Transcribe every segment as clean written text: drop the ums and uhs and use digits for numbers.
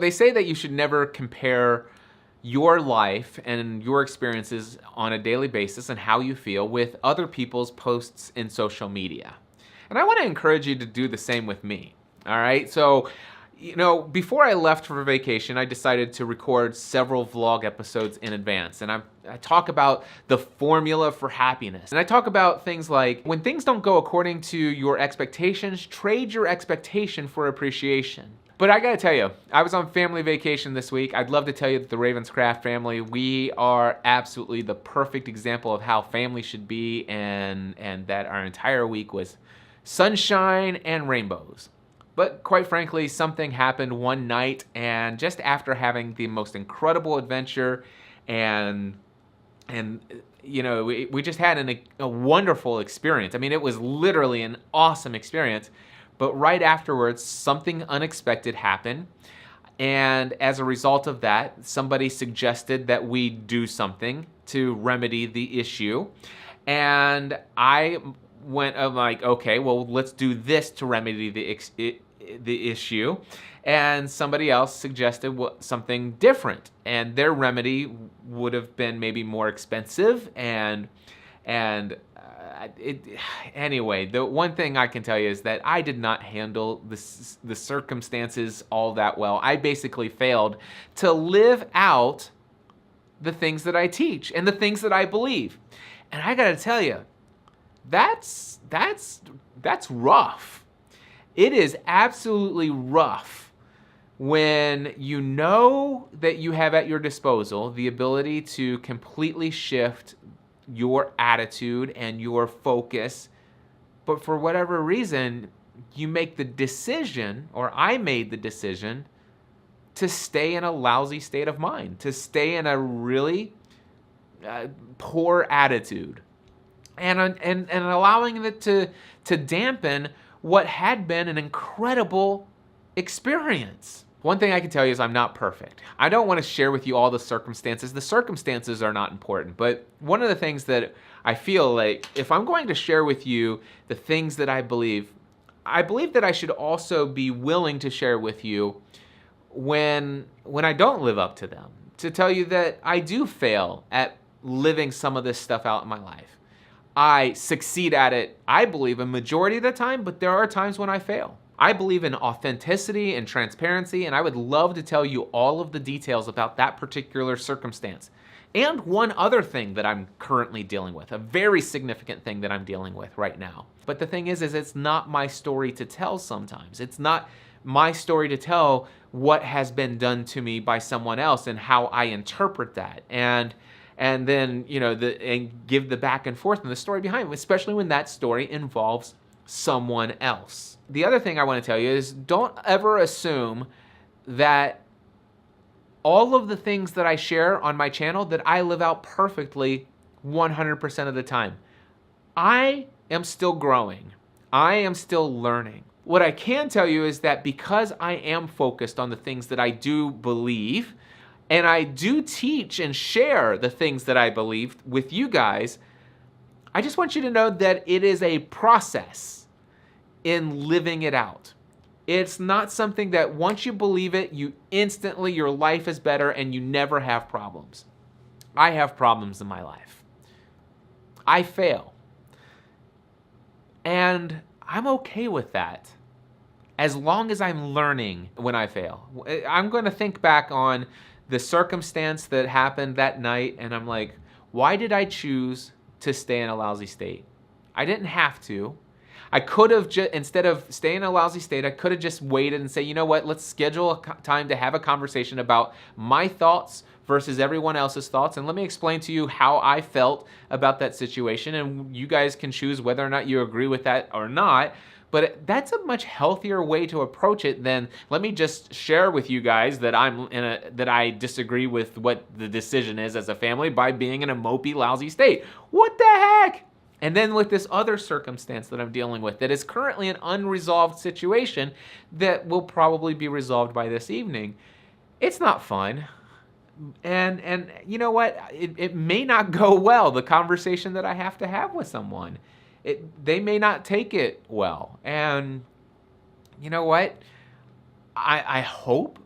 They say that you should never compare your life and your experiences on a daily basis and how you feel with other people's posts in social media. And I want to encourage you to do the same with me. All right? So, before I left for vacation, I decided to record several vlog episodes in advance. And I talk about the formula for happiness. And I talk about things like when things don't go according to your expectations, trade your expectation for appreciation. But I gotta tell you, I was on family vacation this week. I'd love to tell you that the Ravenscraft family, we are absolutely the perfect example of how family should be, and that our entire week was sunshine and rainbows. But quite frankly, something happened one night, and just after having the most incredible adventure and we just had a wonderful experience. I mean, it was literally an awesome experience. But right afterwards, something unexpected happened. And as a result of that, somebody suggested that we do something to remedy the issue. And I'm like, okay, well, let's do this to remedy the issue. And somebody else suggested something different. And their remedy would have been maybe more expensive anyway, the one thing I can tell you is that I did not handle the circumstances all that well. I basically failed to live out the things that I teach and the things that I believe. And I gotta tell you, that's rough. It is absolutely rough when you know that you have at your disposal the ability to completely shift your attitude and your focus, but for whatever reason, you make the decision, or I made the decision, to stay in a lousy state of mind, to stay in a really poor attitude, and allowing it to dampen what had been an incredible experience. One thing I can tell you is I'm not perfect. I don't want to share with you all the circumstances. The circumstances are not important, but one of the things that I feel like if I'm going to share with you the things that I believe that I should also be willing to share with you when I don't live up to them. To tell you that I do fail at living some of this stuff out in my life. I succeed at it, I believe, a majority of the time, but there are times when I fail. I believe in authenticity and transparency, and I would love to tell you all of the details about that particular circumstance. And one other thing that I'm currently dealing with, a very significant thing that I'm dealing with right now. But the thing is it's not my story to tell sometimes. It's not my story to tell what has been done to me by someone else and how I interpret that. And then, and give the back and forth and the story behind it, especially when that story involves someone else. The other thing I want to tell you is don't ever assume that all of the things that I share on my channel that I live out perfectly 100% of the time. I am still growing. I am still learning. What I can tell you is that because I am focused on the things that I do believe, and I do teach and share the things that I believe with you guys, I just want you to know that it is a process in living it out. It's not something that once you believe it, your life is better and you never have problems. I have problems in my life. I fail. And I'm okay with that as long as I'm learning when I fail. I'm going to think back on the circumstance that happened that night and I'm like, why did I choose to stay in a lousy state? I didn't have to. I could have instead of staying in a lousy state, I could have just waited and say, you know what, let's schedule a time to have a conversation about my thoughts versus everyone else's thoughts. And let me explain to you how I felt about that situation. And you guys can choose whether or not you agree with that or not. But that's a much healthier way to approach it than let me just share with you guys that that I disagree with what the decision is as a family by being in a mopey, lousy state. What the heck? And then with this other circumstance that I'm dealing with that is currently an unresolved situation that will probably be resolved by this evening. It's not fun. And you know what? It may not go well, the conversation that I have to have with someone. They may not take it well. And you know what? I hope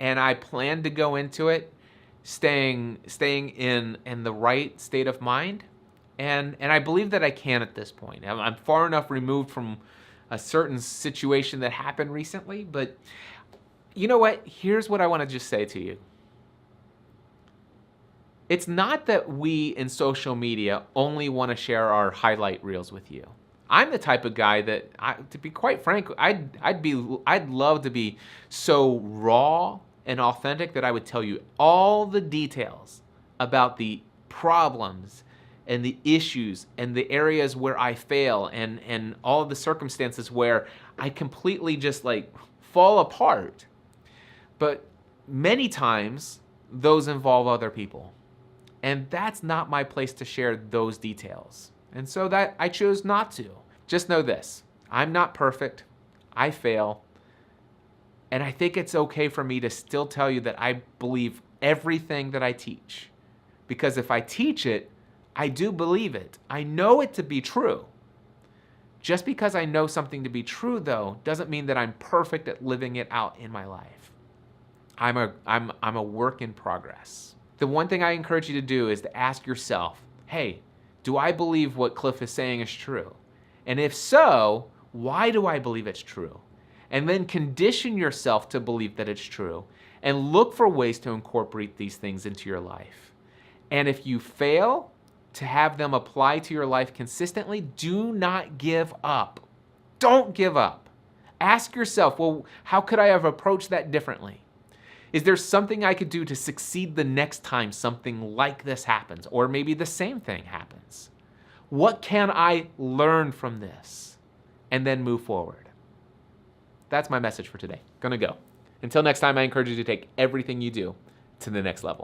and I plan to go into it staying in the right state of mind, and I believe that I can at this point. I'm far enough removed from a certain situation that happened recently, but you know what? Here's what I want to just say to you. It's not that we in social media only want to share our highlight reels with you. I'm the type of guy that, to be quite frank, I'd love to be so raw and authentic that I would tell you all the details about the problems and the issues and the areas where I fail and all of the circumstances where I completely just like fall apart. But many times those involve other people. And that's not my place to share those details. And so that I chose not to. Just know this, I'm not perfect, I fail, and I think it's okay for me to still tell you that I believe everything that I teach. Because if I teach it, I do believe it. I know it to be true. Just because I know something to be true, though, doesn't mean that I'm perfect at living it out in my life. I'm a work in progress. The one thing I encourage you to do is to ask yourself, hey, do I believe what Cliff is saying is true? And if so, why do I believe it's true? And then condition yourself to believe that it's true and look for ways to incorporate these things into your life. And if you fail to have them apply to your life consistently, do not give up. Don't give up. Ask yourself, well, how could I have approached that differently? Is there something I could do to succeed the next time something like this happens, or maybe the same thing happens? What can I learn from this? And then move forward. That's my message for today. Gonna go. Until next time, I encourage you to take everything you do to the next level.